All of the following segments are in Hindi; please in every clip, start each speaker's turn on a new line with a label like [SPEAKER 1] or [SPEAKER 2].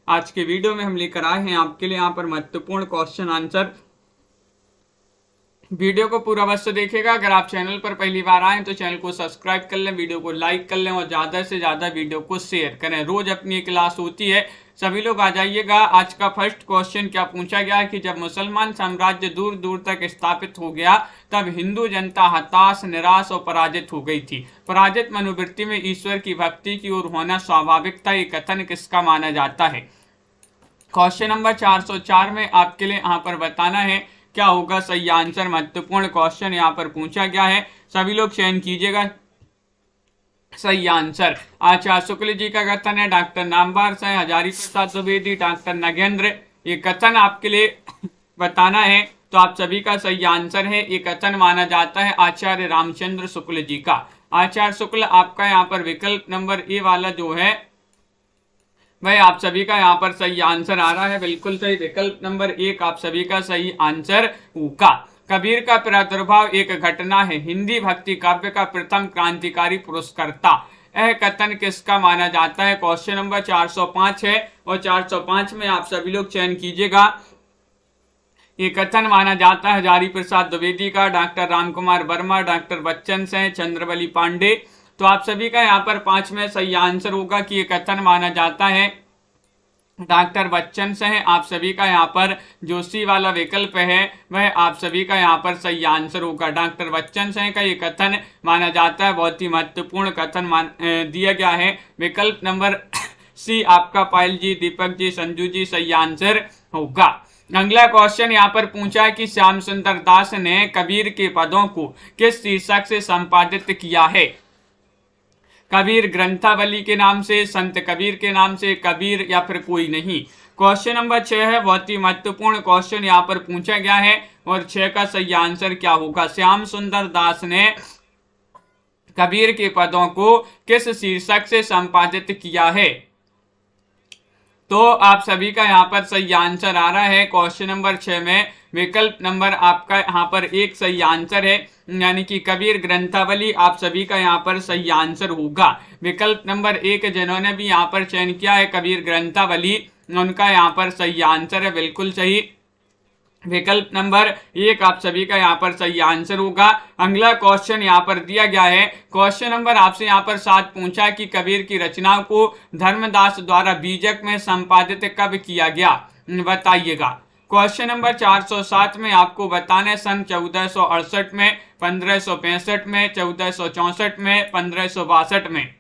[SPEAKER 1] आज के वीडियो में हम लेकर आए हैं आपके लिए यहाँ पर महत्वपूर्ण क्वेश्चन आंसर। वीडियो को पूरा अवश्य देखिएगा। अगर आप चैनल पर पहली बार आए तो चैनल को सब्सक्राइब कर लें, वीडियो को लाइक कर लें और ज़्यादा से ज़्यादा वीडियो को शेयर करें। रोज अपनी एक क्लास होती है, सभी लोग आ जाइएगा। आज का फर्स्ट क्वेश्चन क्या पूछा गया है कि जब मुसलमान साम्राज्य दूर दूर तक स्थापित हो गया तब हिंदू जनता हताश, निराश और पराजित हो गई थी। पराजित मनोवृत्ति में ईश्वर की भक्ति की ओर होना स्वाभाविक था। ये कथन किसका माना जाता है? क्वेश्चन नंबर 404 में आपके लिए यहाँ पर बताना है क्या होगा सही आंसर। महत्वपूर्ण क्वेश्चन यहाँ पर पूछा गया है, सभी लोग चयन कीजिएगा सही आंसर। आचार्य शुक्ल जी का कथन है, डॉक्टर नामवर से हजारी प्रसाद द्विवेदी, डॉक्टर नगेंद्र। ये कथन आपके लिए बताना है तो आप सभी का सही आंसर है। ये कथन माना जाता है आचार्य रामचंद्र शुक्ल जी का। आचार्य शुक्ल आपका यहाँ पर विकल्प नंबर ए वाला जो है वह आप सभी का यहाँ पर सही आंसर आ रहा है। बिल्कुल सही, विकल्प नंबर 1 आप सभी का सही आंसर होगा। कबीर का प्रादुर्भाव एक घटना है, हिंदी भक्ति काव्य का प्रथम क्रांतिकारी पुरस्कर्ता। यह कथन किसका माना जाता है? क्वेश्चन नंबर 405 है और 405 में आप सभी लोग चयन कीजिएगा। ये कथन माना जाता है हजारी प्रसाद द्विवेदी का, डॉक्टर रामकुमार वर्मा, डॉक्टर बच्चन से, चंद्रवली पांडे। तो आप सभी का यहाँ पर 5 में सही आंसर होगा कि ये कथन माना जाता है डॉक्टर बच्चन से है। आप सभी का यहाँ पर जो सी वाला विकल्प है वह आप सभी का यहाँ पर सही आंसर होगा। डॉक्टर बच्चन से का ये कथन माना जाता है। बहुत ही महत्वपूर्ण कथन दिया गया है। विकल्प नंबर सी आपका पायल जी, दीपक जी, संजू जी सही आंसर होगा। अगला क्वेश्चन यहाँ पर पूछा है कि श्याम सुंदर दास ने कबीर के पदों को किस शीर्षक से संपादित किया है? कबीर ग्रंथावली के नाम से, संत कबीर के नाम से, कबीर या फिर कोई नहीं। क्वेश्चन नंबर 6 है, बहुत ही महत्वपूर्ण क्वेश्चन यहाँ पर पूछा गया है और 6 का सही आंसर क्या होगा? श्याम सुंदर दास ने कबीर के पदों को किस शीर्षक से संपादित किया है? तो आप सभी का यहाँ पर सही आंसर आ रहा है। क्वेश्चन नंबर 6 में विकल्प नंबर आपका यहाँ पर 1 सही आंसर है, यानी कि कबीर ग्रंथावली आप सभी का यहाँ पर सही आंसर होगा। विकल्प नंबर 1 जिन्होंने भी यहाँ पर चयन किया है कबीर ग्रंथावली, उनका यहाँ पर सही आंसर है। बिल्कुल सही, विकल्प नंबर 1 आप सभी का यहाँ पर सही आंसर होगा। अगला क्वेश्चन यहाँ पर दिया गया है, क्वेश्चन नंबर आपसे यहाँ पर 7 पूछा कि कबीर की रचनाओं को धर्मदास द्वारा बीजक में संपादित कब किया गया? बताइएगा। क्वेश्चन नंबर 407 में आपको बताना है सन 1468 में, 1565 में, 1464 में, 1562 में।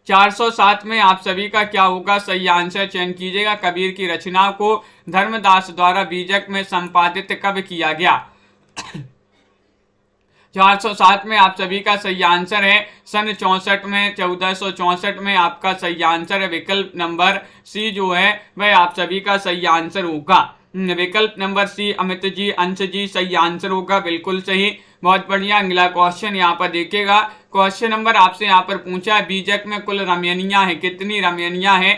[SPEAKER 1] 407 में आप सभी का क्या होगा सही आंसर? चयन कीजिएगा। कबीर की रचनाओं को धर्मदास द्वारा बीजक में संपादित कब किया गया? 407 में आप सभी का सही आंसर है सन 64 में, 1464 में आपका सही आंसर है। विकल्प नंबर सी जो है वह आप सभी का सही आंसर होगा। विकल्प नंबर सी अमित जी, अंश जी सही आंसर होगा। बिल्कुल सही, बहुत बढ़िया। अगला क्वेश्चन यहाँ पर देखिएगा। क्वेश्चन नंबर आपसे यहाँ पर पूछा है बीजक में कुल रमणियां है, कितनी रमणियां है?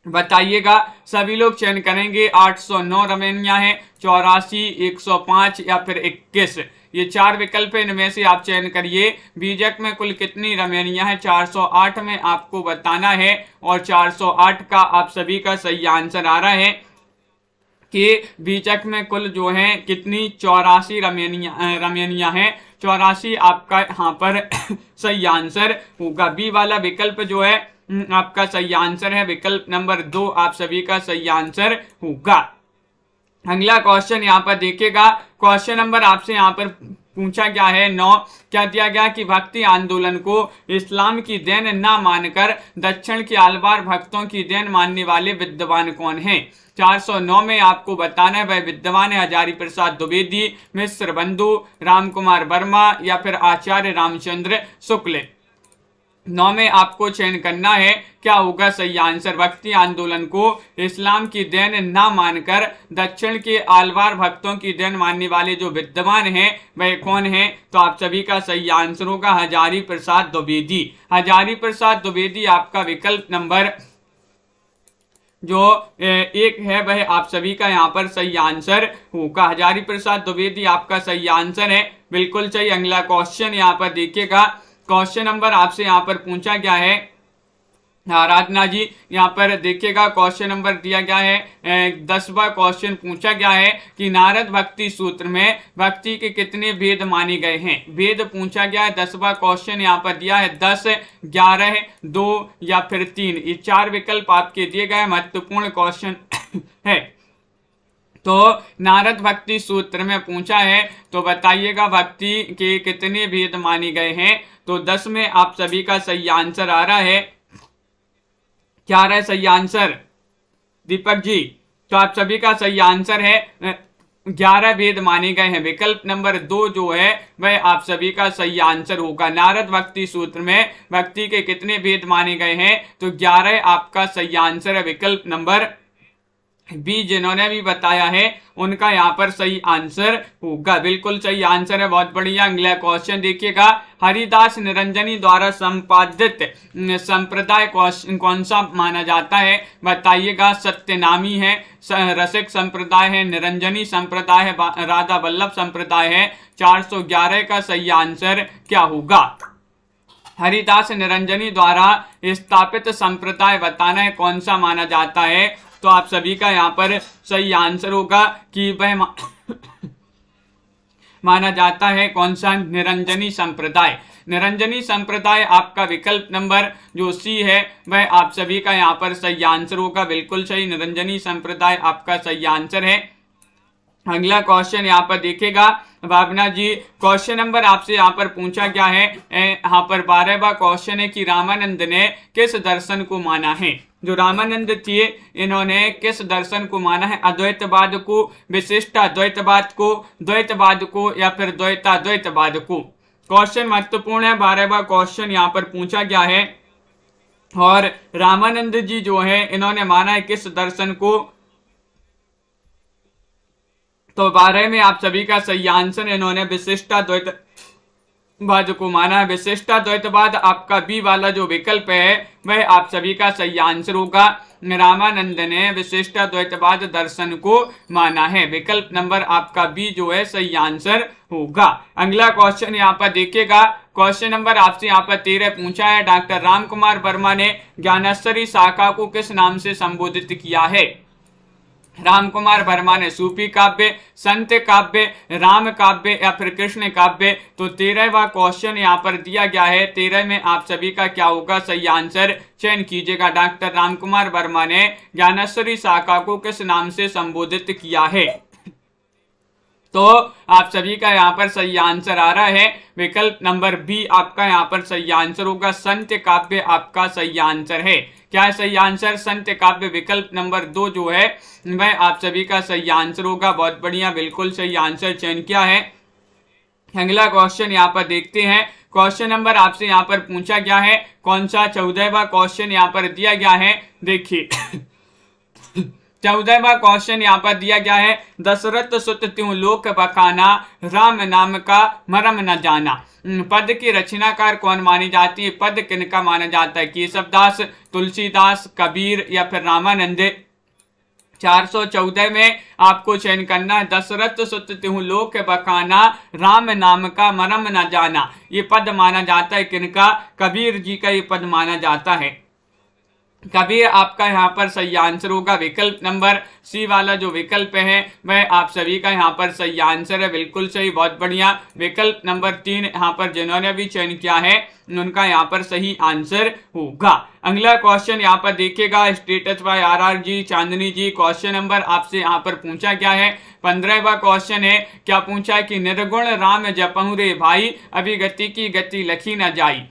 [SPEAKER 1] बताइएगा। सभी लोग चयन करेंगे। 809 रमणियां है, 84, 105 या फिर 21। ये 4 विकल्प है, इनमें से आप चयन करिए। बीजक में कुल कितनी रमणियां है? 408 में आपको बताना है और 408 का आप सभी का सही आंसर आ रहा है कि बीजक में कुल जो है कितनी 84 रमणियां हैं। 84 आपका यहाँ पर सही आंसर होगा। बी वाला विकल्प जो है आपका सही आंसर है। विकल्प नंबर 2 आप सभी का सही आंसर होगा। अगला क्वेश्चन यहाँ पर देखिएगा। क्वेश्चन नंबर आपसे यहाँ पर पूछा गया है 9, क्या दिया गया कि भक्ति आंदोलन को इस्लाम की देन न मानकर दक्षिण के आलवार भक्तों की देन मानने वाले विद्वान कौन हैं? 409 में आपको बताना है वह विद्वान है हजारी प्रसाद द्विवेदी, मिश्र बंधु, रामकुमार वर्मा या फिर आचार्य रामचंद्र शुक्ल। 9 में आपको चयन करना है क्या होगा सही आंसर? भक्ति आंदोलन को इस्लाम की देन न मानकर दक्षिण के आलवार भक्तों की देन मानने वाले जो विद्वान हैं वह कौन हैं? तो आप सभी का सही आंसर होगा हजारी प्रसाद द्विवेदी। हजारी प्रसाद द्विवेदी आपका विकल्प नंबर जो 1 है वह आप सभी का यहाँ पर सही आंसर होगा। हजारी प्रसाद द्विवेदी आपका सही आंसर है। बिल्कुल सही। अगला क्वेश्चन यहाँ पर देखिएगा। क्वेश्चन नंबर आपसे यहाँ पर पूछा गया है आराधना जी, यहाँ पर देखिएगा क्वेश्चन नंबर दिया गया है 10वां क्वेश्चन पूछा गया है कि नारद भक्ति सूत्र में भक्ति के कितने भेद माने गए हैं। भेद पूछा गया है। 10वां क्वेश्चन यहाँ पर दिया है 10, 11, 2 या फिर 3। ये 4 विकल्प आपके दिए गए महत्वपूर्ण क्वेश्चन है। तो नारद भक्ति सूत्र में पूछा है, तो बताइएगा भक्ति के कितने भेद माने गए हैं। तो 10 में आप सभी का सही आंसर आ रहा है। क्या आ रहा है सही आंसर दीपक जी? तो आप सभी का सही आंसर है 11 भेद माने गए हैं। विकल्प नंबर 2 जो है वह आप सभी का सही आंसर होगा। नारद भक्ति सूत्र में भक्ति के कितने भेद माने गए हैं, तो 11 आपका सही आंसर है। विकल्प नंबर बी जिन्होंने भी बताया है उनका यहाँ पर सही आंसर होगा। बिल्कुल सही आंसर है, बहुत बढ़िया। अगला क्वेश्चन देखिएगा, हरिदास निरंजनी द्वारा संपादित संप्रदाय कौन सा माना जाता है? बताइएगा। सत्यनामी है, रसिक संप्रदाय है, निरंजनी संप्रदाय है, राधा वल्लभ संप्रदाय है। 411 का सही आंसर क्या होगा? हरिदास निरंजनी द्वारा स्थापित संप्रदाय बताना है कौन सा माना जाता है। तो आप सभी का यहाँ पर सही आंसर होगा कि वह माना जाता है कौन सा? निरंजनी संप्रदाय। निरंजनी संप्रदाय आपका विकल्प नंबर जो सी है वह आप सभी का यहाँ पर सही आंसर होगा। बिल्कुल सही, निरंजनी संप्रदाय आपका सही आंसर है। अगला क्वेश्चन यहाँ पर देखेगा भावना जी, क्वेश्चन नंबर आपसे यहाँ पर पूछा गया है, यहाँ पर 12वां क्वेश्चन है कि रामानंद ने किस दर्शन को माना है। जो रामानंद थे इन्होंने किस दर्शन को माना है? अद्वैतवाद को, विशिष्ट अद्वैतवाद को, द्वैतवाद को या फिर द्वैताद्वैतवाद को। क्वेश्चन महत्वपूर्ण है। 12वां क्वेश्चन यहाँ पर पूछा गया है और रामानंद जी जो है इन्होंने माना है किस दर्शन को? तो 12 में आप सभी का सही आंसर, इन्होंने विशिष्टाद्वैतवाद को माना है। विशिष्टाद्वैतवाद आपका बी वाला जो विकल्प है वह आप सभी का सही आंसर होगा। रामानंद ने विशिष्टाद्वैतवाद दर्शन को माना है। विकल्प नंबर आपका बी जो है सही आंसर होगा। अगला क्वेश्चन यहाँ पर देखिएगा, क्वेश्चन नंबर आपसे यहाँ पर 13 पूछा है, डॉक्टर रामकुमार वर्मा ने ज्ञानेश्वरी शाखा को किस नाम से संबोधित किया है? रामकुमार वर्मा ने सूफी काव्य, संत काव्य, राम काव्य या फिर कृष्ण काव्य। तो 13वां क्वेश्चन यहाँ पर दिया गया है। 13 में आप सभी का क्या होगा सही आंसर? चयन कीजिएगा। डॉक्टर रामकुमार वर्मा ने ज्ञानेश्वरी शाखा को किस नाम से संबोधित किया है? तो आप सभी का यहाँ पर सही आंसर आ रहा है। विकल्प नंबर बी आपका यहाँ पर सही आंसर होगा। संत काव्य आपका सही आंसर है। क्या है सही आंसर? संत काव्य। विकल्प नंबर 2 जो है वह आप सभी का सही आंसर होगा। बहुत बढ़िया, बिल्कुल सही आंसर चयन किया है। अगला क्वेश्चन यहाँ पर देखते हैं। क्वेश्चन नंबर आपसे यहाँ पर पूछा गया है कौन सा? 14वां क्वेश्चन यहाँ पर दिया गया है। देखिए 14वां क्वेश्चन यहाँ पर दिया गया है, दशरथ सुत त्यों लोक बखाना, राम नाम का मरम न जाना। पद की रचनाकार कौन मानी जाती है? पद किनका माना जाता है? केशवदास, तुलसीदास, कबीर या फिर रामानंद। 414 में आपको चयन करना है। दशरथ सुत त्यों लोक बखाना, राम नाम का मरम न जाना। ये पद माना जाता है किनका? कबीर जी का ये पद माना जाता है। कबीर आपका यहाँ पर सही आंसर होगा। विकल्प नंबर सी वाला जो विकल्प है वह आप सभी का यहाँ पर सही आंसर है। बिल्कुल सही, बहुत बढ़िया। विकल्प नंबर 3 यहाँ पर जिन्होंने भी चयन किया है उनका यहाँ पर सही आंसर होगा। अगला क्वेश्चन यहाँ पर देखिएगा, status by RR ji, Chandni ji. Question number आपसे यहाँ पर पूछा गया है 15वां क्वेश्चन है। क्या पूछा है कि निर्गुण राम जपहु रे भाई, अभिगति की गति लखी न जाई।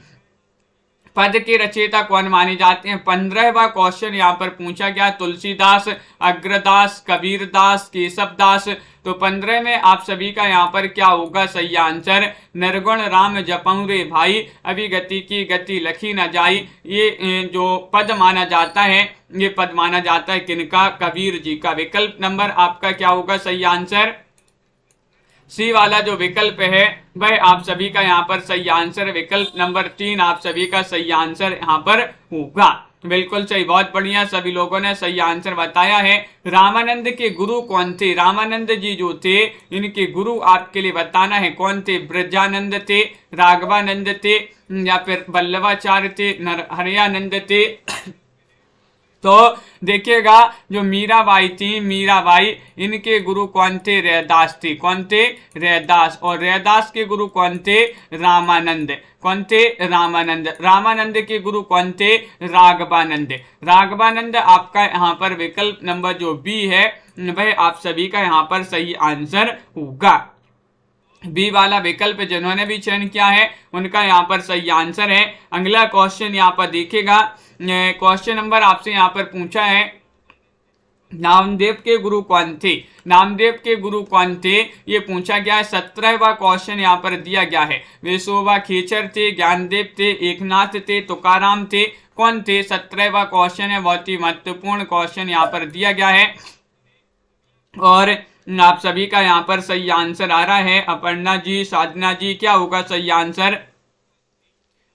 [SPEAKER 1] पद के रचयिता कौन माने जाते हैं? 15वां क्वेश्चन यहाँ पर पूछा गया। तुलसीदास, अग्रदास, कबीरदास, केशवदास। तो 15 में आप सभी का यहाँ पर क्या होगा सही आंसर? निर्गुण राम जपहु रे भाई, अभिगति की गति लखी न जाई। ये जो पद माना जाता है ये पद माना जाता है किनका? कबीर जी का। विकल्प नंबर आपका क्या होगा सही आंसर? सी वाला जो विकल्प है वह आप सभी का यहाँ पर सही आंसर। विकल्प नंबर 3 आप सभी का सही आंसर यहाँ पर होगा। बिल्कुल सही, बहुत बढ़िया, सभी लोगों ने सही आंसर बताया है। रामानंद के गुरु कौन थे? रामानंद जी जो थे इनके गुरु आपके लिए बताना है कौन थे। ब्रजानंद थे, राघवानंद थे, या फिर वल्लभाचार्य थे, हरियानंद थे। तो देखिएगा जो मीराबाई थी, मीराबाई, इनके गुरु कौन थे? रैदास थे। कौन थे? रैदास। और रैदास के गुरु कौन थे? रामानंद। कौन थे? रामानंद। रामानंद के गुरु कौन थे? राघवानंद। राघवानंद आपका यहाँ पर विकल्प नंबर जो बी है वह आप सभी का यहाँ पर सही आंसर होगा। बी वाला विकल्प जिन्होंने भी चयन किया है उनका यहाँ पर सही आंसर है। अगला क्वेश्चन यहाँ पर देखिएगा, क्वेश्चन नंबर आपसे यहाँ पर पूछा है नामदेव के गुरु कौन थे? नामदेव के गुरु कौन थे ये पूछा गया है। 17वां क्वेश्चन यहाँ पर दिया गया है। विशोबा खेचर थे, ज्ञानदेव थे, एकनाथ थे, तुकाराम थे, कौन थे? 17वां क्वेश्चन है, बहुत ही महत्वपूर्ण क्वेश्चन यहाँ पर दिया गया है और आप सभी का यहाँ पर सही आंसर आ रहा है। अपर्णा जी, साधना जी, क्या होगा सही आंसर?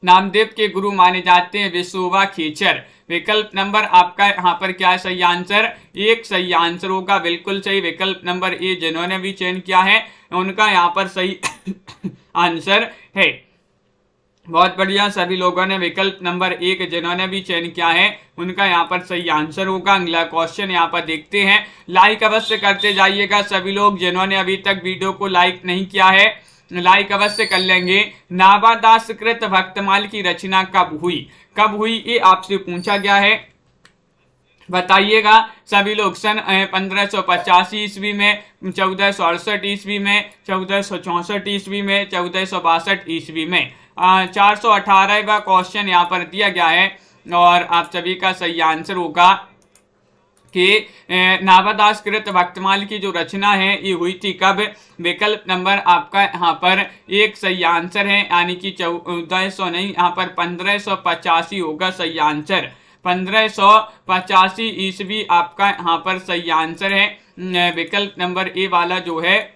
[SPEAKER 1] नामदेव के गुरु माने जाते हैं विशोबा खेचर। विकल्प नंबर आपका यहाँ पर क्या है सही आंसर? एक सही आंसर होगा, बिल्कुल सही। विकल्प नंबर ए जिन्होंने भी चयन किया है उनका यहाँ पर सही आंसर है। बहुत बढ़िया, सभी लोगों ने विकल्प नंबर एक जिन्होंने भी चयन किया है उनका यहाँ पर सही आंसर होगा। अगला क्वेश्चन यहाँ पर देखते हैं। लाइक अवश्य करते जाइएगा सभी लोग, जिन्होंने अभी तक वीडियो को लाइक नहीं किया है लाइक अवश्य कर लेंगे। नाभादास कृत भक्तमाल की रचना कब हुई? कब हुई ये आपसे पूछा गया है, बताइएगा सभी लोग। सन 1585 ईस्वी में, 1468 ईस्वी में, 1464 ईस्वी में, 1462 ईस्वी में। 418वां क्वेश्चन यहाँ पर दिया गया है और आप सभी का सही आंसर होगा कि नाभादास कृत भक्तमाल की जो रचना है ये हुई थी कब? विकल्प नंबर आपका यहाँ पर एक सही आंसर है, यानी कि 1400 नहीं, यहाँ पर 1585 होगा सही आंसर। 1585 ईस्वी आपका यहाँ पर सही आंसर है। विकल्प नंबर ए वाला जो है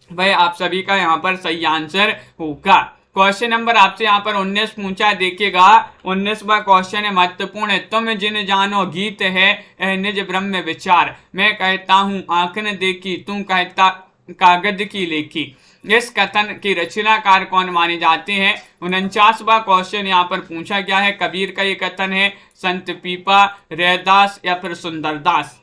[SPEAKER 1] वह आप सभी का यहाँ पर सही आंसर होगा। क्वेश्चन नंबर आपसे यहाँ पर 19 पूछा है, देखिएगा 19वां क्वेश्चन है, महत्वपूर्ण है। तुम जिन जानो गीत है निज ब्रह्म विचार, मैं कहता हूँ आंख न देखी, तू कहता कागज की लेखी। इस कथन के रचनाकार कौन माने जाते हैं? 49वां क्वेश्चन यहाँ पर पूछा गया है। कबीर का ये कथन है, संत पीपा, रैदास या फिर सुंदरदास।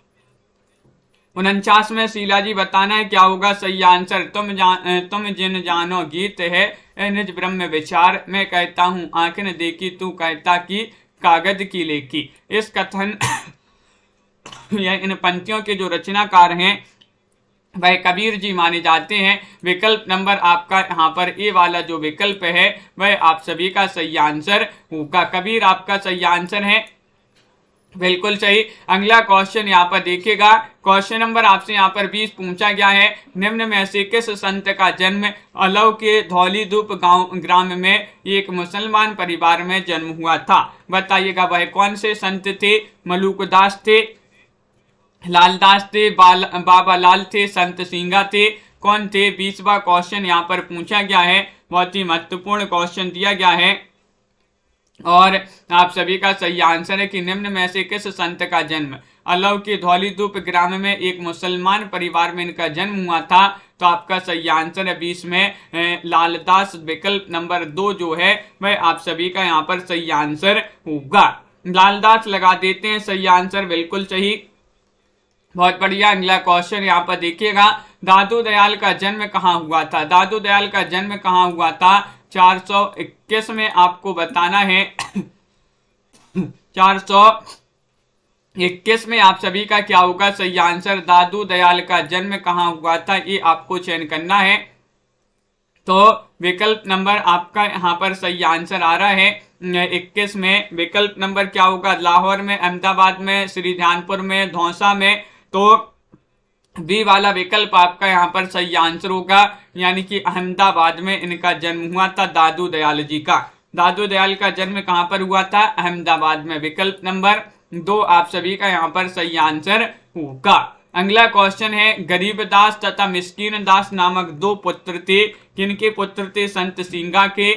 [SPEAKER 1] 49 में शीला जी बताना है क्या होगा सही आंसर। तुम जिन जानो गीत है निज ब्रह्म विचार, मैं कहता हूँ आंख न देखी, तू कहता कि कागज की लेखी। इस कथन या इन पंक्तियों के जो रचनाकार हैं वह कबीर जी माने जाते हैं। विकल्प नंबर आपका यहाँ पर ए वाला जो विकल्प है वह आप सभी का सही आंसर होगा। कबीर आपका सही आंसर है, बिल्कुल सही। अगला क्वेश्चन यहाँ पर देखिएगा, क्वेश्चन नंबर आपसे यहाँ पर 20 पूछा गया है। निम्न में से किस संत का जन्म अलव के धौलीधूप ग्राम में एक मुसलमान परिवार में जन्म हुआ था? बताइएगा वह कौन से संत थे? मलूकदास थे, लालदास थे, बाबा लाल थे, संत सिंगा थे, कौन थे? 20वां क्वेश्चन यहाँ पर पूछा गया है, बहुत ही महत्वपूर्ण क्वेश्चन दिया गया है और आप सभी का सही आंसर है कि निम्न में से किस संत का जन्म अलव के धौलीधूप ग्राम में एक मुसलमान परिवार में इनका जन्म हुआ था? तो आपका सही आंसर है 20 में लालदास। विकल्प नंबर 2 जो है वह आप सभी का यहाँ पर सही आंसर होगा। लालदास लगा देते हैं सही आंसर, बिल्कुल सही, बहुत बढ़िया। अगला क्वेश्चन यहाँ पर देखिएगा, दादू दयाल का जन्म कहाँ हुआ था? दादू दयाल का जन्म कहाँ हुआ था? 421 में आपको बताना है। 421 में आप सभी का क्या होगा सही आंसर? दादू दयाल का जन्म कहाँ हुआ था ये आपको चयन करना है। तो विकल्प नंबर आपका यहाँ पर सही आंसर आ रहा है 21 में। विकल्प नंबर क्या होगा? लाहौर में, अहमदाबाद में, श्री ध्यानपुर में, धौसा में। तो बी वाला विकल्प आपका यहाँ पर सही आंसर होगा, यानी कि अहमदाबाद में इनका जन्म हुआ था दादू दयाल जी का। दादू दयाल का जन्म कहाँ पर हुआ था? अहमदाबाद में। विकल्प नंबर 2 आप सभी का यहाँ पर सही आंसर होगा। अगला क्वेश्चन है, गरीबदास तथा मिस्कीन दास नामक 2 पुत्र थे, किनके पुत्र थे? संत सिंगा के।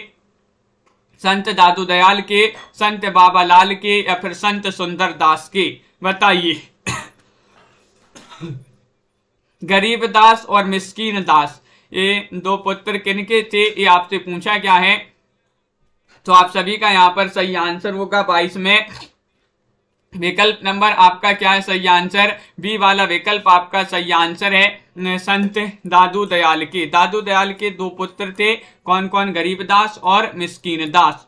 [SPEAKER 1] संत दादू दयाल के, संत बाबा लाल के या फिर संत सुंदर दास के? बताइए। गरीब दास और मिस्कीन दास, ये दो पुत्र किनके थे, ये आपसे पूछा गया है। तो आप सभी का यहाँ पर सही आंसर होगा 22 में विकल्प नंबर आपका क्या है सही आंसर? बी वाला विकल्प आपका सही आंसर है। संत दादू दयाल के, दादू दयाल के दो पुत्र थे, कौन कौन? गरीबदास और मिस्कीन दास।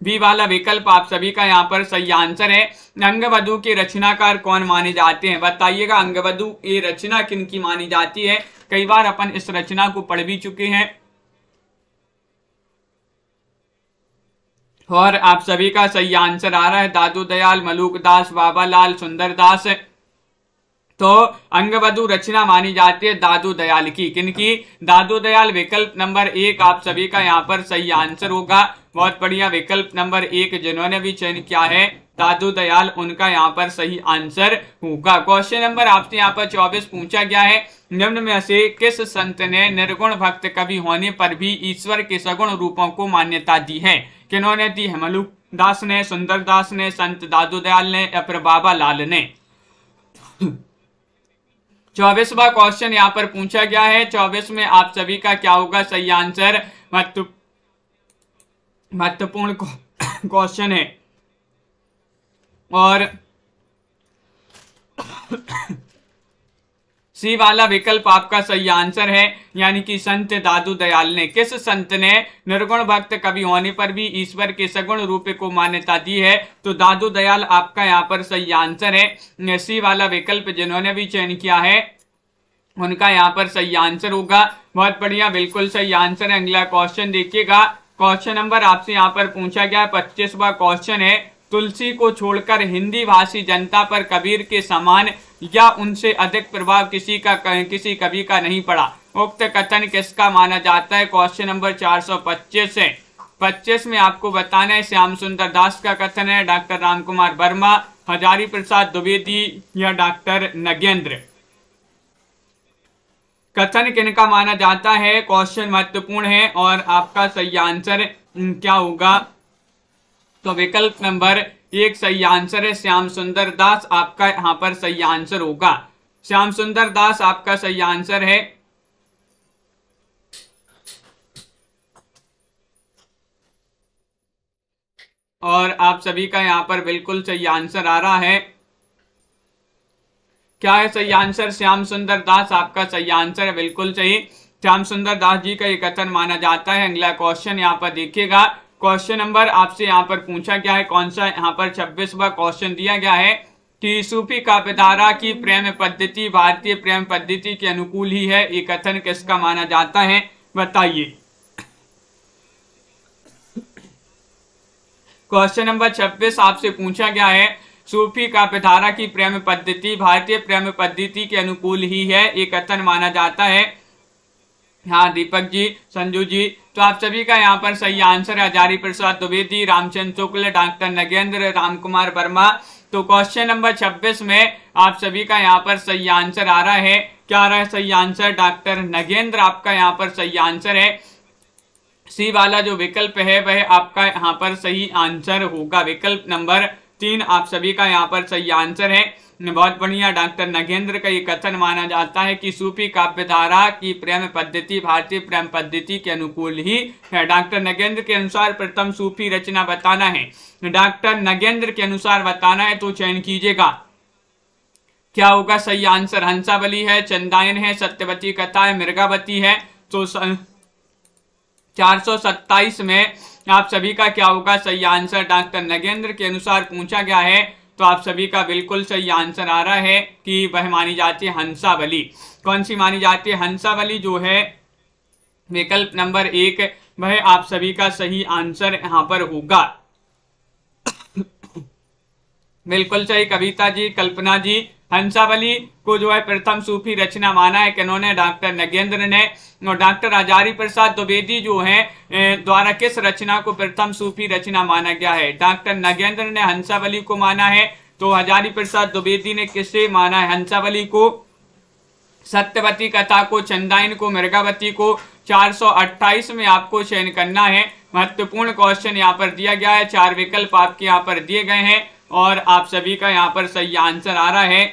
[SPEAKER 1] बी वाला विकल्प आप सभी का यहाँ पर सही आंसर है। अंगवधु के रचनाकार कौन माने जाते हैं? बताइएगा। अंगवधु ये रचना किनकी मानी जाती है? कई बार अपन इस रचना को पढ़ भी चुके हैं और आप सभी का सही आंसर आ रहा है दादू दयाल, मलूक दास, बाबा लाल, सुंदर दास। तो अंगवधु रचना मानी जाती है दादू दयाल की, किनकी? दादू दयाल। विकल्प नंबर 1 आप सभी का यहाँ पर सही आंसर होगा। बहुत बढ़िया, विकल्प नंबर 1 जिन्होंने भी चयन किया है दादू दयाल, उनका यहाँ पर सही आंसर होगा। क्वेश्चन नंबर आपसे यहाँ पर 24 पूछा गया है। निम्न में से किस संत ने निर्गुण भक्त कवि होने पर भी ईश्वर के सगुण रूपों को मान्यता दी है? किन्होंने दी है? मलूक दास ने, सुंदर दास ने, संत दादू दयाल ने या फिर बाबा लाल ने? 24वां क्वेश्चन यहाँ पर पूछा गया है। 24 में आप सभी का क्या होगा सही आंसर? महत्वपूर्ण क्वेश्चन है और सी वाला विकल्प आपका सही आंसर है, यानी कि संत दादू दयाल ने। किस संत ने निर्गुण भक्त कवि होने पर भी ईश्वर के सगुण रूप को मान्यता दी है? तो दादू दयाल आपका यहाँ पर सही आंसर है। सी वाला विकल्प जिन्होंने भी चयन किया है उनका यहाँ पर सही आंसर होगा। बहुत बढ़िया, बिल्कुल सही आंसर है। अगला क्वेश्चन देखिएगा। क्वेश्चन नंबर आपसे यहाँ पर पूछा गया है 25वां क्वेश्चन है। तुलसी को छोड़कर हिंदी भाषी जनता पर कबीर के समान या उनसे अधिक प्रभाव किसी कवि का नहीं पड़ा। उक्त कथन किसका माना जाता है? क्वेश्चन नंबर 425 है। 25 में आपको बताना है श्याम सुंदर दास का कथन है, डॉक्टर रामकुमार वर्मा, हजारी प्रसाद द्विवेदी या डॉक्टर नगेंद्र? कथन किनका माना जाता है? क्वेश्चन महत्वपूर्ण है और आपका सही आंसर क्या होगा? तो विकल्प नंबर 1 सही आंसर है, श्याम सुंदर दास आपका यहाँ पर सही आंसर होगा। श्याम सुंदर दास आपका सही आंसर है। और आप सभी का यहाँ पर बिल्कुल सही आंसर आ रहा है। क्या है सही आंसर? श्याम सुंदर दास आपका सही आंसर है, बिल्कुल सही। श्याम सुंदर दास जी का ये कथन माना जाता है। अगला क्वेश्चन यहाँ पर देखिएगा। क्वेश्चन नंबर आपसे यहाँ पर पूछा गया है, कौन सा? यहाँ पर 26वां क्वेश्चन दिया गया है कि सूफी काव्यधारा की प्रेम पद्धति भारतीय प्रेम पद्धति के अनुकूल ही है। ये कथन किसका माना जाता है? बताइए। क्वेश्चन नंबर 26 आपसे पूछा गया है, सूफी काव्यधारा की प्रेम पद्धति भारतीय प्रेम पद्धति के अनुकूल ही है, ये कथन माना जाता है। हाँ दीपक जी, संजू जी, तो आप सभी का यहाँ पर सही आंसर है हजारी प्रसाद द्विवेदी, रामचंद्र शुक्ल, डॉक्टर नगेंद्र, रामकुमार वर्मा। तो क्वेश्चन नंबर 26 में आप सभी का यहाँ पर सही आंसर आ रहा है। क्या आ रहा है सही आंसर? डॉक्टर नगेंद्र आपका यहाँ पर सही आंसर है। सी वाला जो विकल्प है वह आपका यहाँ पर सही आंसर होगा। विकल्प नंबर 3 आप सभी का यहाँ पर सही आंसर है। बहुत बढ़िया, डॉक्टर नगेंद्र का ये कथन माना जाता है कि सूफी काव्यधारा की प्रेम पद्धति भारतीय प्रेम पद्धति के अनुकूल ही है। डॉक्टर नगेंद्र के अनुसार प्रथम सूफी रचना बताना है। डॉक्टर नगेंद्र के अनुसार बताना है तो चयन कीजिएगा। क्या होगा सही आंसर? हंसावली है, चंदायन है, सत्यवती कथा है, मृगावती है। तो 427 में आप सभी का क्या होगा सही आंसर? डॉक्टर नगेंद्र के अनुसार पूछा गया है तो आप सभी का बिल्कुल सही आंसर आ रहा है कि वह मानी जाती है हंसावली। कौन सी मानी जाती है? हंसावली जो है विकल्प नंबर 1 वह आप सभी का सही आंसर यहाँ पर होगा। बिल्कुल सही कविता जी, कल्पना जी। हंसावली को जो है प्रथम सूफी रचना माना है किन्होंने? डॉक्टर नगेंद्र ने। और डॉक्टर हजारी प्रसाद द्विवेदी जो है द्वारा किस रचना को प्रथम सूफी रचना माना गया है? डॉक्टर नगेंद्र ने हंसावली को माना है। तो हजारी प्रसाद द्विवेदी ने किसे माना है? हंसावली को, सत्यवती कथा को, चंदायन को, मृगावती को। 428 में आपको चयन करना है। महत्वपूर्ण क्वेश्चन यहाँ पर दिया गया है, 4 विकल्प आपके यहाँ पर दिए गए हैं और आप सभी का यहाँ पर सही आंसर आ रहा है।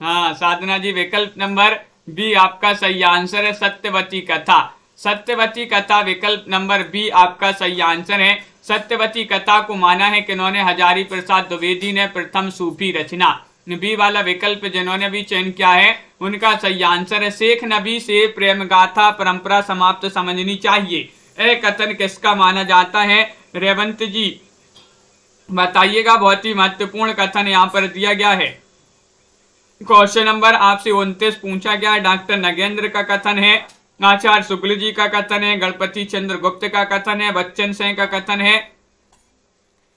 [SPEAKER 1] हाँ साधना जी, विकल्प नंबर बी आपका सही आंसर है, सत्यवती कथा। सत्यवती कथा विकल्प नंबर बी आपका सही आंसर है। सत्यवती कथा को माना है किन्होंने? हजारी प्रसाद द्विवेदी ने प्रथम सूफी रचना। बी वाला विकल्प जिन्होंने भी चयन किया है उनका सही आंसर है, शेख नबी से प्रेम गाथा परंपरा समाप्त समझनी चाहिए। यह कथन किसका माना जाता है? रेवंत जी बताइएगा, बहुत ही महत्वपूर्ण कथन यहाँ पर दिया गया है। क्वेश्चन नंबर आपसे 29 पूछा गया है, डॉक्टर नगेंद्र का कथन है, आचार्य शुक्ल जी का कथन है, गणपति चंद्र गुप्त का कथन है, बच्चन सिंह का कथन है।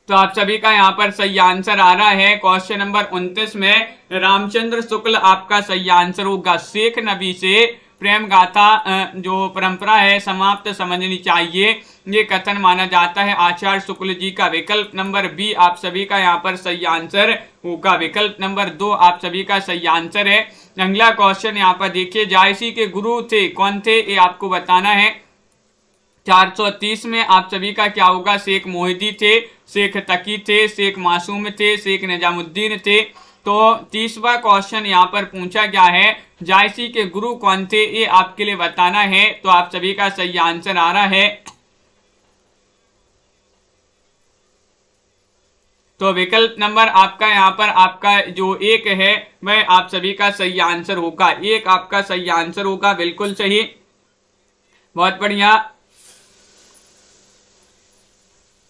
[SPEAKER 1] तो आप सभी का यहाँ पर सही आंसर आ रहा है। क्वेश्चन नंबर 29 में रामचंद्र शुक्ल आपका सही आंसर होगा। शेख नबी से प्रेम गाथा जो परंपरा है समाप्त समझनी चाहिए, ये कथन माना जाता है आचार्य शुक्ल जी का। विकल्प नंबर बी आप सभी का यहाँ पर सही आंसर होगा। विकल्प नंबर 2 आप सभी का सही आंसर है। अगला क्वेश्चन यहाँ पर देखिए, जायसी के गुरु थे कौन थे, ये आपको बताना है। 430 में आप सभी का क्या होगा? शेख मोहिदी थे, शेख तकी थे, शेख मासूम थे, शेख निजामुद्दीन थे। तो 30वां क्वेश्चन यहाँ पर पूछा गया है, जायसी के गुरु कौन थे, ये आपके लिए बताना है। तो आप सभी का सही आंसर आ रहा है। तो विकल्प नंबर आपका यहाँ पर आपका जो 1 है वह आप सभी का सही आंसर होगा। 1 आपका सही आंसर होगा, बिल्कुल सही, बहुत बढ़िया।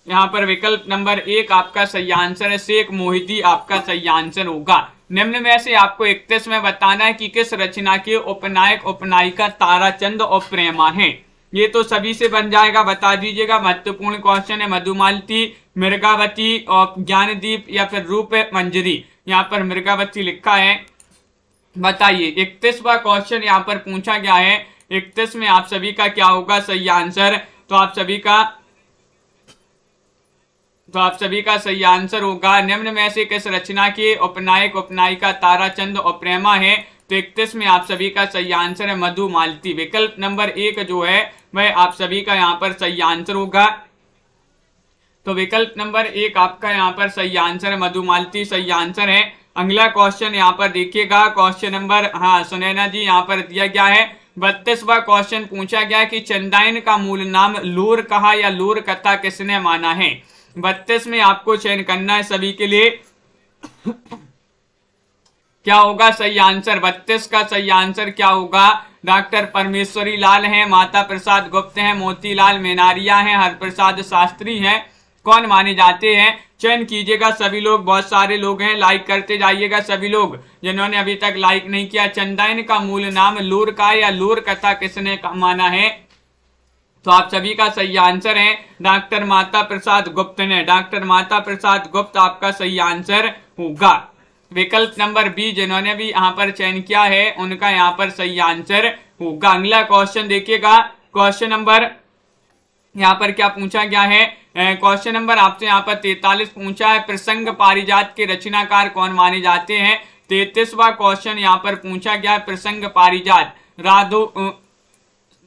[SPEAKER 1] यहाँ पर विकल्प नंबर 1 आपका सही आंसर है, शेख मोहिदी आपका सही आंसर होगा। निम्न में से आपको 31 में बताना है कि किस रचना के उपनायक उपनायिका ताराचंद और प्रेमा हैं। ये तो सभी से बन जाएगा, बता दीजिएगा। महत्वपूर्ण क्वेश्चन है, मधुमालती, मृगावती और ज्ञानदीप या फिर रूप मंजरी। यहाँ पर मृगावती लिखा है, बताइए। 31वां क्वेश्चन यहाँ पर पूछा गया है, 31 में आप सभी का क्या होगा सही आंसर? तो आप सभी का सही आंसर होगा, निम्न में से किस रचना के उपनायक उपनायिका ताराचंद और प्रेमा है। तो 31 में आप सभी का सही आंसर है मधुमालती। विकल्प नंबर 1 जो है वह आप सभी का यहाँ पर सही आंसर होगा। तो विकल्प नंबर 1 आपका यहाँ पर सही आंसर है, मधुमालती सही आंसर है। अगला क्वेश्चन यहाँ पर देखिएगा, क्वेश्चन नंबर सुनैना जी यहाँ पर दिया गया है। 32वां क्वेश्चन पूछा गया कि चंदाइन का मूल नाम लोर कहा या लोर कथा किसने माना है। 32 में आपको चयन करना है सभी के लिए। क्या होगा सही आंसर? 32 का सही आंसर क्या होगा? डॉक्टर परमेश्वरी लाल हैं, माता प्रसाद गुप्त हैं, मोतीलाल मेनारिया हैं, हरप्रसाद शास्त्री हैं, कौन माने जाते हैं? चयन कीजिएगा सभी लोग, बहुत सारे लोग हैं, लाइक करते जाइएगा सभी लोग जिन्होंने अभी तक लाइक नहीं किया। चंदाइन का मूल नाम लोर का या लोर कथा किसने माना है? तो आप सभी का सही आंसर है डॉक्टर माता प्रसाद गुप्त ने। डॉक्टर माता प्रसाद गुप्त आपका सही आंसर होगा। विकल्प नंबर बी जिन्होंने भी यहाँ पर चयन किया है उनका यहाँ पर सही आंसर होगा। अगला क्वेश्चन देखिएगा, क्वेश्चन नंबर यहाँ पर क्या पूछा गया है? क्वेश्चन नंबर आपसे यहाँ पर 43 पूछा है, प्रसंग पारिजात के रचनाकार कौन माने जाते हैं। 33वां क्वेश्चन यहाँ पर पूछा गया है, प्रसंग पारिजात राधो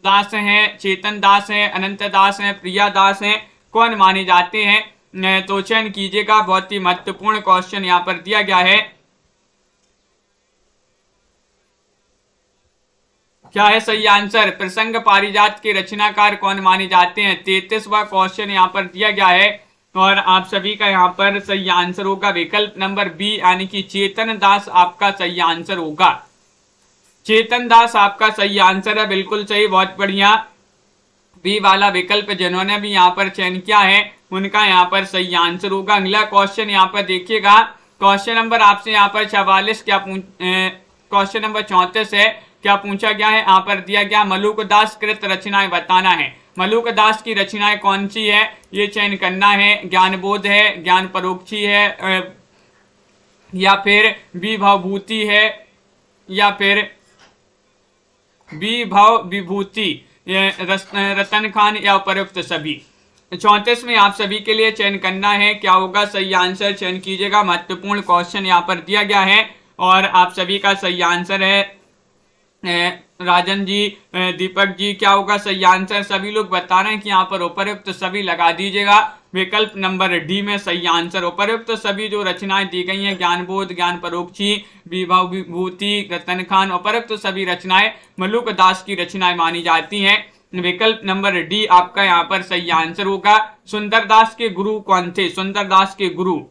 [SPEAKER 1] दास हैं, चेतन दास हैं, अनंत दास हैं, प्रिया दास हैं, कौन माने जाते हैं? तो चयन कीजिएगा, बहुत ही महत्वपूर्ण क्वेश्चन यहाँ पर दिया गया है। क्या है सही आंसर? प्रसंग पारिजात के रचनाकार कौन माने जाते हैं? 33वां क्वेश्चन यहाँ पर दिया गया है और आप सभी का यहाँ पर सही आंसर होगा विकल्प नंबर बी यानी कि चेतन दास आपका सही आंसर होगा। चेतन दास आपका सही आंसर है, बिल्कुल सही, बहुत बढ़िया। बी वाला विकल्प जिन्होंने भी यहाँ पर चयन किया है उनका यहाँ पर सही आंसर होगा। अगला क्वेश्चन यहाँ पर देखिएगा, क्वेश्चन नंबर आपसे यहाँ पर 44 क्वेश्चन नंबर 34 है, क्या पूछा गया है? यहाँ पर दिया गया मलुक दास कृत रचनाएं बताना है। मलुक दास की रचनाएं कौन सी है ये चयन करना है। ज्ञानबोध है, ज्ञान परोक्षी है, या फिर विभवभूति है, या फिर विभव विभूति, रतन खान या उपयुक्त सभी। 34 में आप सभी के लिए चयन करना है, क्या होगा सही आंसर? चयन कीजिएगा, महत्वपूर्ण क्वेश्चन यहाँ पर दिया गया है और आप सभी का सही आंसर है राजन जी, दीपक जी, क्या होगा सही आंसर? सभी लोग बता रहे हैं कि यहाँ पर उपर्युक्त तो सभी लगा दीजिएगा। विकल्प नंबर डी में सही आंसर। उपर्युक्त तो सभी जो रचनाएं दी गई हैं, ज्ञानबोध, ज्ञान परोक्षी, विभव विभूति, रतन खान, उपर्युक्त तो सभी रचनाएं मलुक दास की रचनाएं मानी जाती हैं। विकल्प नंबर डी आपका यहाँ पर सही आंसर होगा। सुंदरदास के गुरु कौन थे? सुंदरदास के गुरु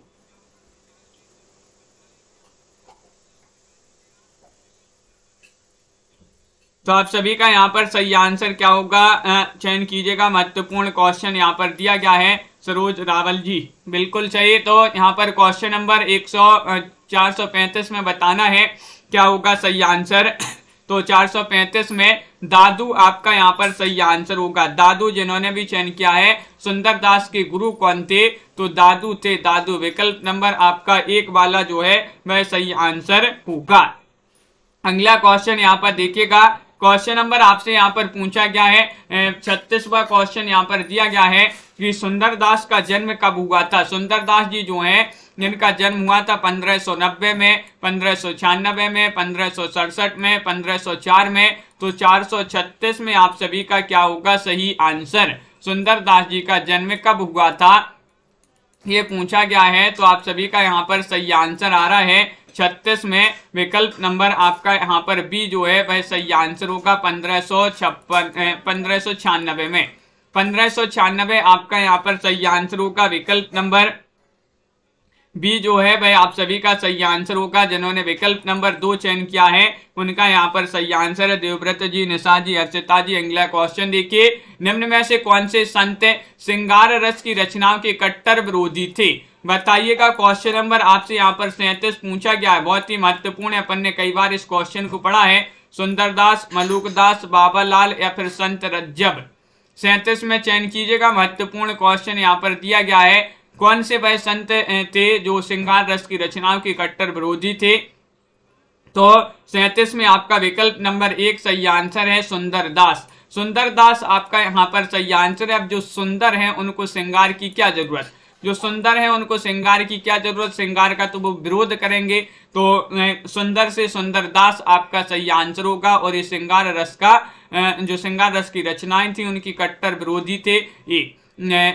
[SPEAKER 1] तो आप सभी का यहाँ पर सही आंसर क्या होगा चयन कीजिएगा। महत्वपूर्ण क्वेश्चन यहाँ पर दिया गया है सरोज रावल जी, बिल्कुल सही। तो यहाँ पर क्वेश्चन नंबर 435 में बताना है क्या होगा सही आंसर। तो 435 में दादू आपका यहाँ पर सही आंसर होगा। दादू जिन्होंने भी चयन किया है, सुंदरदास के गुरु कौन थे? तो दादू थे, दादू। विकल्प नंबर आपका 1 वाला जो है वह सही आंसर होगा। अगला क्वेश्चन यहाँ पर देखिएगा। क्वेश्चन नंबर आपसे यहाँ पर पूछा गया है 36वां क्वेश्चन यहाँ पर दिया गया है कि सुंदरदास का जन्म कब हुआ था? सुंदरदास जी जो हैं जिनका जन्म हुआ था 1590 में, 1596 में, 1567 में, 1504 में। तो 436 में आप सभी का क्या होगा सही आंसर? सुंदरदास जी का जन्म कब हुआ था ये पूछा गया है। तो आप सभी का यहाँ पर सही आंसर आ रहा है 36 में। विकल्प नंबर आपका यहाँ पर बी जो है वह सही आंसर होगा 1596 में। 1596 आपका यहाँ पर सही आंसर होगा। विकल्प नंबर बी जो है वह आप सभी का सही आंसर होगा। जिन्होंने विकल्प नंबर 2 चयन किया है उनका यहाँ पर सही आंसर है देवव्रत जी, निशा जी, अर्चिता जी। अगला क्वेश्चन देखिए। निम्न में से कौन से संत श्रृंगार रस की रचनाओं के कट्टर विरोधी थे? बताइएगा। क्वेश्चन नंबर आपसे यहाँ पर 37 पूछा गया है, बहुत ही महत्वपूर्ण है। अपन ने कई बार इस क्वेश्चन को पढ़ा है। सुंदरदास, मलुकदास, बाबालाल या फिर संत रज्जब। 37 में चयन कीजिएगा। महत्वपूर्ण क्वेश्चन यहाँ पर दिया गया है। कौन से वह संत थे जो श्रृंगार रस की रचनाओं के कट्टर विरोधी थे? तो 37 में आपका विकल्प नंबर 1 सही आंसर है सुंदरदास। सुंदरदास आपका यहाँ पर सही आंसर है। अब जो सुंदर है उनको श्रृंगार की क्या जरूरत? जो सुंदर है उनको श्रृंगार की क्या जरूरत? श्रृंगार का तो वो विरोध करेंगे। तो सुंदर से सुंदरदास आपका सही आंसर होगा। और ये श्रृंगार रस का जो श्रृंगार रस की रचनाएं थी उनकी कट्टर विरोधी थे ये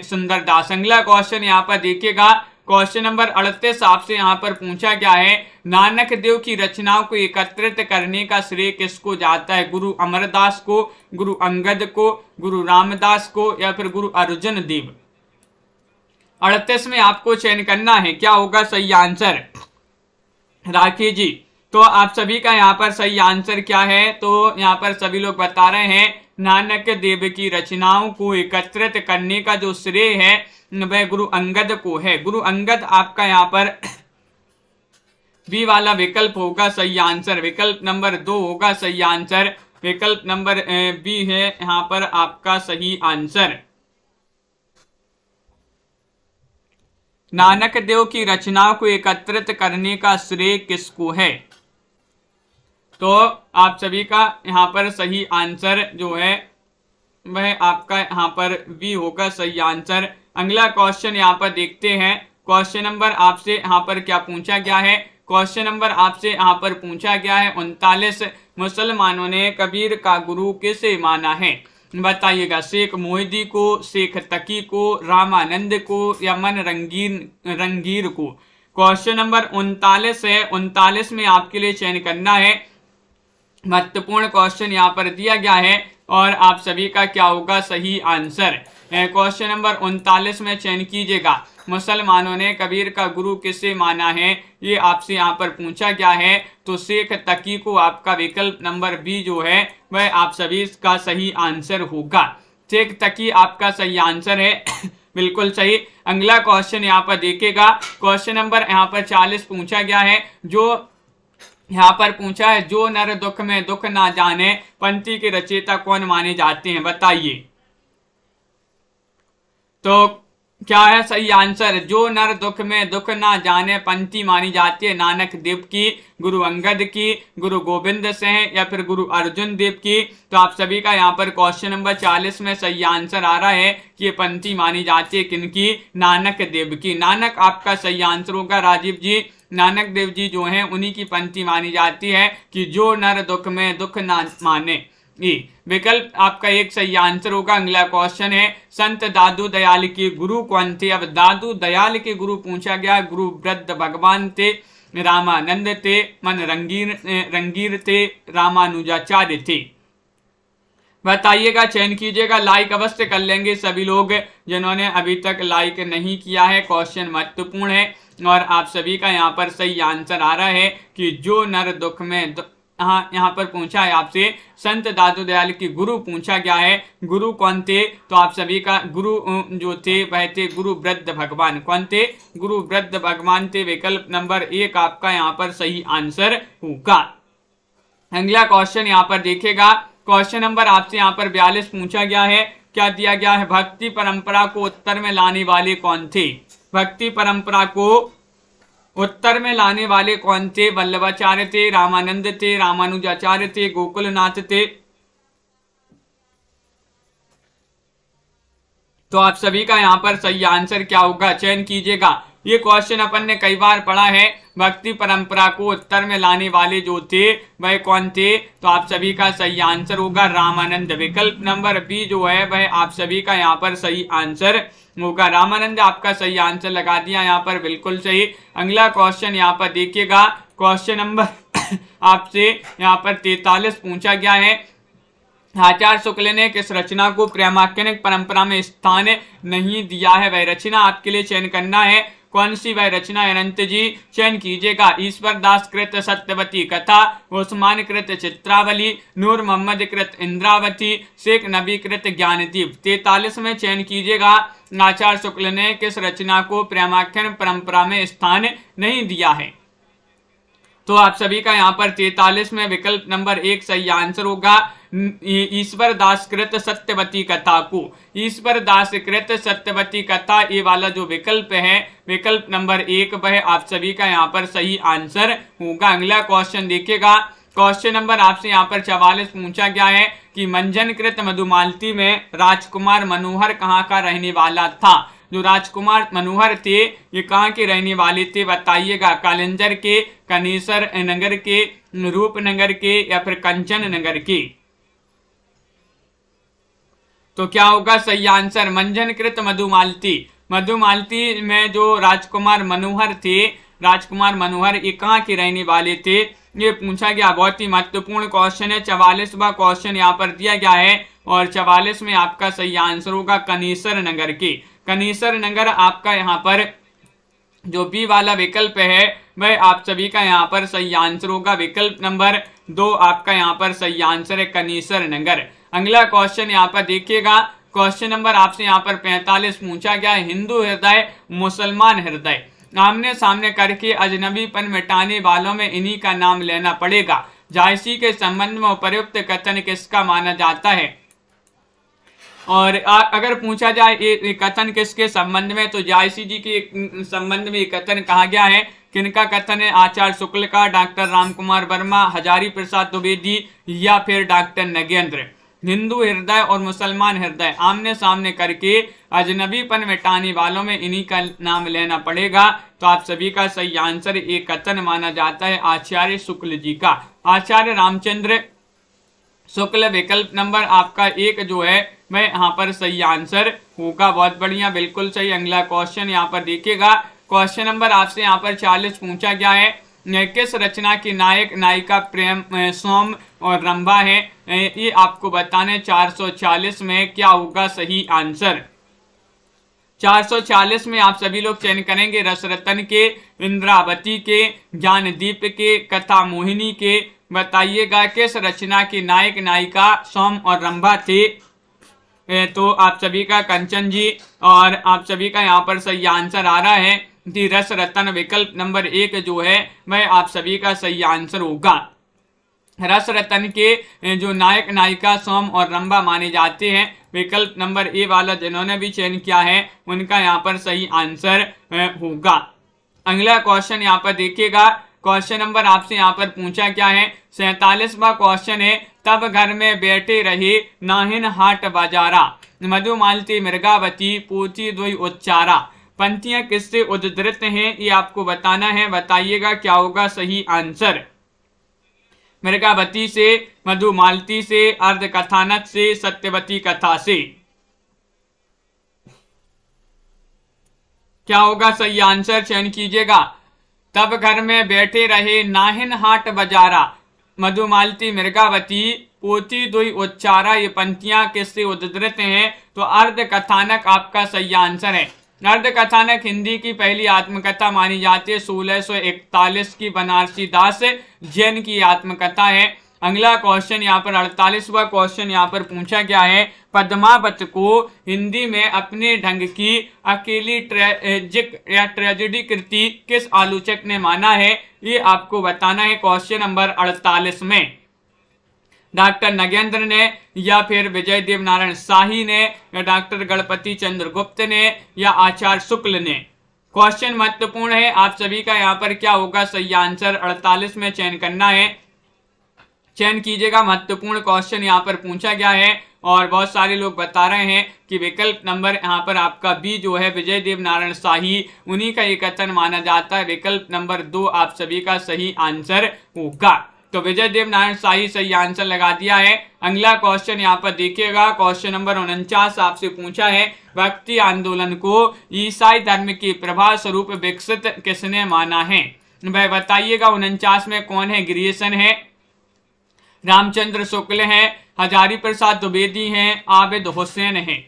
[SPEAKER 1] सुंदरदास। अगला क्वेश्चन यहाँ पर देखिएगा। क्वेश्चन नंबर 38 आपसे यहाँ पर पूछा गया है। नानक देव की रचनाओं को एकत्रित करने का श्रेय किसको जाता है? गुरु अमरदास को, गुरु अंगद को, गुरु रामदास को या फिर गुरु अर्जुन देव? 38 में आपको चयन करना है, क्या होगा सही आंसर? राखी जी, तो आप सभी का यहाँ पर सही आंसर क्या है? तो यहाँ पर सभी लोग बता रहे हैं नानक देव की रचनाओं को एकत्रित करने का जो श्रेय है वह गुरु अंगद को है। गुरु अंगद आपका यहाँ पर बी वाला विकल्प होगा सही आंसर। विकल्प नंबर 2 होगा सही आंसर। विकल्प नंबर बी है यहाँ पर आपका सही आंसर। नानक देव की रचनाओं को एकत्रित करने का श्रेय किसको है? तो आप सभी का यहाँ पर सही आंसर जो है वह आपका यहाँ पर बी होगा सही आंसर। अगला क्वेश्चन यहाँ पर देखते हैं। क्वेश्चन नंबर आपसे यहाँ पर क्या पूछा गया है? क्वेश्चन नंबर आपसे यहाँ पर पूछा गया है 39 मुसलमानों ने कबीर का गुरु किसे माना है? बताइएगा। शेख मोहिदी को, शेख तकी को, रामानंद को या मन रंगीर को? क्वेश्चन नंबर 39 है। 39 में आपके लिए चयन करना है। महत्वपूर्ण क्वेश्चन यहाँ पर दिया गया है और आप सभी का क्या होगा सही आंसर? क्वेश्चन नंबर 39 में चयन कीजिएगा। मुसलमानों ने कबीर का गुरु किसे माना है ये आपसे यहाँ पर पूछा गया है। तो शेख तकी को आपका विकल्प नंबर बी जो है वह आप सभी का सही आंसर होगा। शेख तकी आपका सही आंसर है बिल्कुल सही। अगला क्वेश्चन यहाँ पर देखिएगा। क्वेश्चन नंबर यहाँ पर 40 पूछा गया है। जो यहाँ पर पूछा है जो नर दुख में दुख ना जाने पंक्ति के रचयिता कौन माने जाते हैं? बताइए। तो क्या है सही आंसर? जो नर दुख में दुख ना जाने पंक्ति मानी जाती है नानक देव की, गुरु अंगद की, गुरु गोविंद से या फिर गुरु अर्जुन देव की। तो आप सभी का यहाँ पर क्वेश्चन नंबर 40 में सही आंसर आ रहा है कि ये पंक्ति मानी जाती है किनकी? नानक देव की। नानक आपका सही आंसर होगा राजीव जी। नानक देव जी जो हैं उन्हीं की पंक्ति मानी जाती है कि जो नर दुख में दुख ना माने। विकल्प आपका एक सही आंसर होगा। अगला क्वेश्चन है संत दादू दयाल के गुरु कौन थे? अब दादू दयाल के गुरु पूछा गया, गुरु वृद्ध भगवान थे, रामानंद थे, मन रंगीर थे, रामानुजाचार्य थे। बताइएगा, चयन कीजिएगा। लाइक अवश्य कर लेंगे सभी लोग जिन्होंने अभी तक लाइक नहीं किया है। क्वेश्चन महत्वपूर्ण है और आप सभी का यहाँ पर सही आंसर आ रहा है कि जो नर दुख में हाँ, यहाँ पर पूछा है आपसे संत दादू दयाल की गुरु पूछा गया है, गुरु कौन थे? तो आप सभी का गुरु जो थे वह थे गुरु वृद्ध भगवान। कौन थे? गुरु वृद्ध भगवान थे। विकल्प नंबर 1 आपका यहाँ पर सही आंसर होगा। अगला क्वेश्चन यहाँ पर देखिएगा, क्वेश्चन नंबर आपसे यहाँ पर 42 पूछा गया है। क्या दिया गया है? भक्ति परंपरा को उत्तर में लाने वाले कौन थे? भक्ति परंपरा को उत्तर में लाने वाले कौन थे? वल्लभाचार्य थे, रामानंद थे, रामानुजाचार्य थे, गोकुलनाथ थे। तो आप सभी का यहाँ पर सही आंसर क्या होगा? चयन कीजिएगा। ये क्वेश्चन अपन ने कई बार पढ़ा है। भक्ति परंपरा को उत्तर में लाने वाले जो थे वह कौन थे? तो आप सभी का सही आंसर होगा रामानंद। विकल्प नंबर बी जो है वह आप सभी का यहाँ पर सही आंसर होगा। रामानंद आपका सही आंसर लगा दिया यहाँ पर, बिल्कुल सही। अगला क्वेश्चन यहाँ पर देखिएगा, क्वेश्चन नंबर आपसे यहाँ पर 43 पूछा गया है। आचार्य शुक्ल ने किस रचना को प्रेमाख्यानिक परंपरा में स्थान नहीं दिया है? वह रचना आपके लिए चयन करना है। कौन सी वह रचना है अनंत जी? चयन कीजिएगा। ईश्वर दास कृत सत्यवती कथा, उस्मान कृत चित्रावली, नूर मोहम्मद कृत इंद्रावती, शेख नबी कृत ज्ञानदीप। 43 में चयन कीजिएगा। आचार्य शुक्ल ने किस रचना को प्रेमाख्यान परंपरा में स्थान नहीं दिया है? तो आप सभी का यहाँ पर 43 में विकल्प नंबर 1 सही आंसर होगा। ईश्वर दास कृत सत्यवती कथा को, ईश्वर दास कृत सत्यवती कथा, ये वाला जो विकल्प है विकल्प नंबर 1 वह आप सभी का यहाँ पर सही आंसर होगा। अगला क्वेश्चन देखिएगा, क्वेश्चन नंबर आपसे यहाँ पर 44 पूछा गया है कि मंजन कृत मधुमालती में राजकुमार मनोहर कहाँ का रहने वाला था? जो राजकुमार मनोहर थे ये कहाँ के रहने वाले थे? बताइएगा। कालिंजर के, कनेसर नगर के, रूपनगर के या फिर कंचन नगर के? तो क्या होगा सही आंसर? मंजनकृत मधुमालती। मधुमालती में जो राजकुमार मनोहर थे, राजकुमार मनोहर ये कहाँ के रहने वाले थे? ये पूछा गया। बहुत ही महत्वपूर्ण क्वेश्चन है। 44वां क्वेश्चन यहाँ पर दिया गया है और 44 में आपका सही आंसर होगा कनेसर नगर के। कनेसर नगर आपका यहाँ पर जो बी वाला विकल्प है वह आप सभी का यहाँ पर सही आंसर होगा। विकल्प नंबर 2 आपका यहाँ पर सही आंसर है कनेसर नगर। अगला क्वेश्चन यहाँ पर देखिएगा, क्वेश्चन नंबर आपसे यहाँ पर 45 पूछा गया है। हिंदू हृदय मुसलमान हृदय आमने सामने करके अजनबीपन मिटाने वालों में इन्हीं का नाम लेना पड़ेगा। जायसी के संबंध में उपर्युक्त कथन किसका माना जाता है? और अगर पूछा जाए ये कथन किसके संबंध में, तो जायसी जी के संबंध में कथन कहा गया है। किनका कथन है? आचार्य शुक्ल का, डॉक्टर रामकुमार वर्मा, हजारी प्रसाद द्विवेदी या फिर डॉक्टर नगेंद्र। हिंदू हृदय और मुसलमान हृदय आमने सामने करके अजनबीपन मिटाने वालों में इन्हीं का नाम लेना पड़ेगा। तो आप सभी का सही आंसर एक कथन माना जाता है आचार्य शुक्ल जी का, आचार्य रामचंद्र शुक्ल। विकल्प नंबर आपका 1 जो है वह यहाँ पर सही आंसर होगा। बहुत बढ़िया, बिल्कुल सही। अगला क्वेश्चन यहाँ पर देखिएगा, क्वेश्चन नंबर आपसे यहाँ पर 40 पूछा गया है। किस रचना की नायक नायिका प्रेम सोम और रंभा है? ये आपको बताने 440 में क्या होगा सही आंसर? 440 में आप सभी लोग चयन करेंगे रसरतन के, इंद्रावती के, ज्ञानदीप के, कथा मोहिनी के। बताइएगा किस रचना की नायक नायिका सोम और रंभा थे? तो आप सभी का कंचन जी और आप सभी का यहाँ पर सही आंसर आ रहा है कि रस रतन। विकल्प नंबर 1 जो है वह आप सभी का सही आंसर होगा। रस रतन के जो नायक नायिका सोम और रंभा माने जाते हैं विकल्प नंबर ए वाला जिन्होंने भी चयन किया है उनका यहाँ पर सही आंसर होगा। अगला क्वेश्चन यहाँ पर देखिएगा, क्वेश्चन नंबर आपसे यहाँ पर पूछा क्या है, 47वां क्वेश्चन है, तब घर में बैठे रहे नाहिन हाट बाजारा, मधुमालती मृगावती पूछी दुई उच्चारा। पंक्तियां किससे उद्धृत हैं ये आपको बताना है, बताइएगा क्या होगा सही आंसर। मृगावती से, मधुमालती से, अर्ध कथानक से, सत्यवती कथा से। क्या होगा सही आंसर, चयन कीजिएगा। तब घर में बैठे रहे नाहिन हाट बजारा, मधुमालती मृगावती पोती दुई उच्चारा, ये पंक्तियां किससे उद्धृत हैं, तो अर्ध कथानक आपका सही आंसर है। अर्ध कथानक हिंदी की पहली आत्मकथा मानी जाती है, 1641 की बनारसी दास जैन की आत्मकथा है। अगला क्वेश्चन यहाँ पर 48वां क्वेश्चन यहाँ पर पूछा गया है, पद्मावत को हिंदी में अपने ढंग की अकेली ट्रेजिक या ट्रेजेडी कृति किस आलोचक ने माना है, ये आपको बताना है क्वेश्चन नंबर 48 में। डॉक्टर नगेंद्र ने, या फिर विजय देव नारायण शाही ने, या डॉक्टर गणपति चंद्र गुप्त ने, या आचार्य शुक्ल ने। क्वेश्चन महत्वपूर्ण है, आप सभी का यहाँ पर क्या होगा सही आंसर 48 में चयन करना है, चयन कीजिएगा। महत्वपूर्ण क्वेश्चन यहाँ पर पूछा गया है और बहुत सारे लोग बता रहे हैं कि विकल्प नंबर यहाँ पर आपका बी जो है विजय देव नारायण शाही, उन्हीं का ये कथन माना जाता है। विकल्प नंबर 2 आप सभी का सही आंसर होगा। तो विजय देव नारायण शाही सही आंसर लगा दिया है। अगला क्वेश्चन यहाँ पर देखिएगा, क्वेश्चन नंबर 49 आपसे पूछा है, भक्ति आंदोलन को ईसाई धर्म के प्रभाव स्वरूप विकसित किसने माना है, वह बताइएगा। 49 में कौन है, ग्रियर्सन है, रामचंद्र शुक्ल हैं, हजारी प्रसाद द्विवेदी हैं, आबिद हुसैन हैं।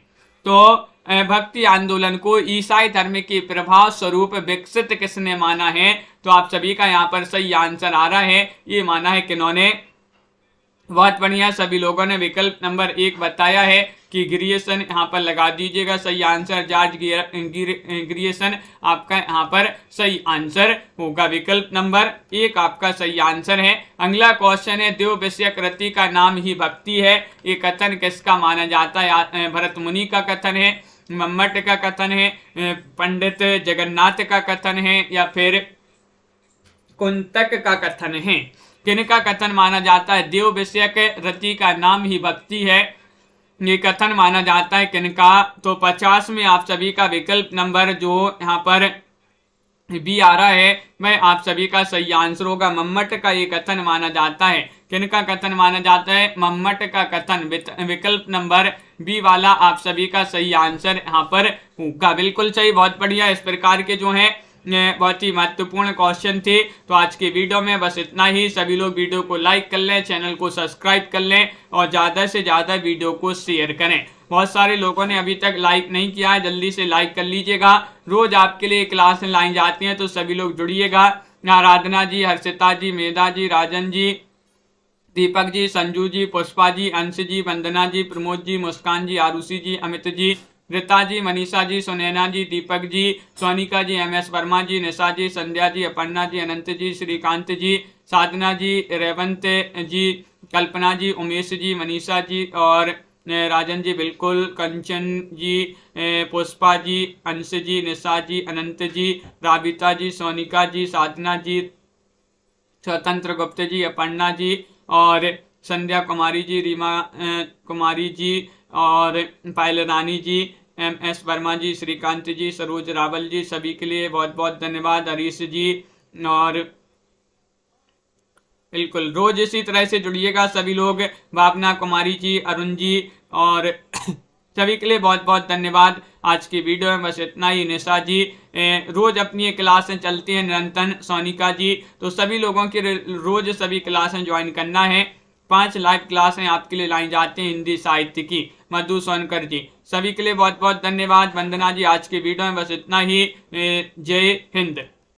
[SPEAKER 1] तो भक्ति आंदोलन को ईसाई धर्म के प्रभाव स्वरूप विकसित किसने माना है, तो आप सभी का यहाँ पर सही आंसर आ रहा है, ये माना है किन्होंने, बहुत बढ़िया, सभी लोगों ने विकल्प नंबर 1 बताया है कि ग्रियर्सन यहाँ पर लगा दीजिएगा सही आंसर। जॉर्ज ग्रियर्सन आपका यहाँ पर सही आंसर होगा, विकल्प नंबर 1 आपका सही आंसर है। अगला क्वेश्चन है, देव विषय कृति का नाम ही भक्ति है, ये कथन किसका माना जाता है, भरत मुनि का कथन है, मम्मट का कथन है, पंडित जगन्नाथ का कथन है, या फिर कुंतक का कथन है। किनका कथन माना जाता है, देव विषयक रति का नाम ही भक्ति है, ये कथन माना जाता है किनका, तो 50 में आप सभी का विकल्प नंबर जो यहाँ पर बी आ रहा है वह आप सभी का सही आंसर होगा। मम्मट का ये कथन माना जाता है, किनका कथन माना जाता है, मम्मट का कथन, विकल्प नंबर बी वाला आप सभी का सही आंसर यहाँ पर होगा, बिल्कुल सही, बहुत बढ़िया। इस प्रकार के जो है बहुत ही महत्वपूर्ण क्वेश्चन थे। तो आज के वीडियो में बस इतना ही। सभी लोग वीडियो को लाइक कर लें, चैनल को सब्सक्राइब कर लें और ज़्यादा से ज़्यादा वीडियो को शेयर करें। बहुत सारे लोगों ने अभी तक लाइक नहीं किया है, जल्दी से लाइक कर लीजिएगा। रोज आपके लिए क्लास लाई जाती हैं तो सभी लोग जुड़िएगा। आराधना जी, हर्षिता जी, मेधा जी, राजन जी, दीपक जी, संजू जी, पुष्पा जी, अंश जी, वंदना जी, प्रमोद जी, मुस्कान जी, आरुषि जी, अमित जी, रीता जी, मनीषा जी, सुनैना जी, दीपक जी, सोनिका जी, MS वर्मा जी, निशा जी, संध्या जी, अपर्णा जी, अनंत जी, श्रीकांत जी, साधना जी, रेवंत जी, कल्पना जी, उमेश जी, मनीषा जी और राजन जी, बिल्कुल, कंचन जी, पुष्पा जी, अंश जी, निशा जी, अनंत जी, राबिता जी, सोनिका जी, साधना जी, स्वतंत्र गुप्त जी, अपर्णा जी और संध्या कुमारी जी, रीमा कुमारी जी और पायल रानी जी, MS वर्मा जी, श्रीकांत जी, सरोज रावल जी, सभी के लिए बहुत बहुत धन्यवाद। हरीश जी और बिल्कुल रोज इसी तरह से जुड़िएगा सभी लोग। भावना कुमारी जी, अरुण जी और सभी के लिए बहुत बहुत धन्यवाद। आज की वीडियो में बस इतना ही। निशा जी, रोज अपनी क्लासें चलती हैं निरंतर। सोनिका जी, तो सभी लोगों की रोज सभी क्लासें ज्वाइन करना है। 5 लाइव क्लासें आपके लिए लाई जाती हैं हिंदी साहित्य की। मधु सोनकर जी, सभी के लिए बहुत बहुत धन्यवाद। वंदना जी, आज की वीडियो में बस इतना ही। जय हिंद।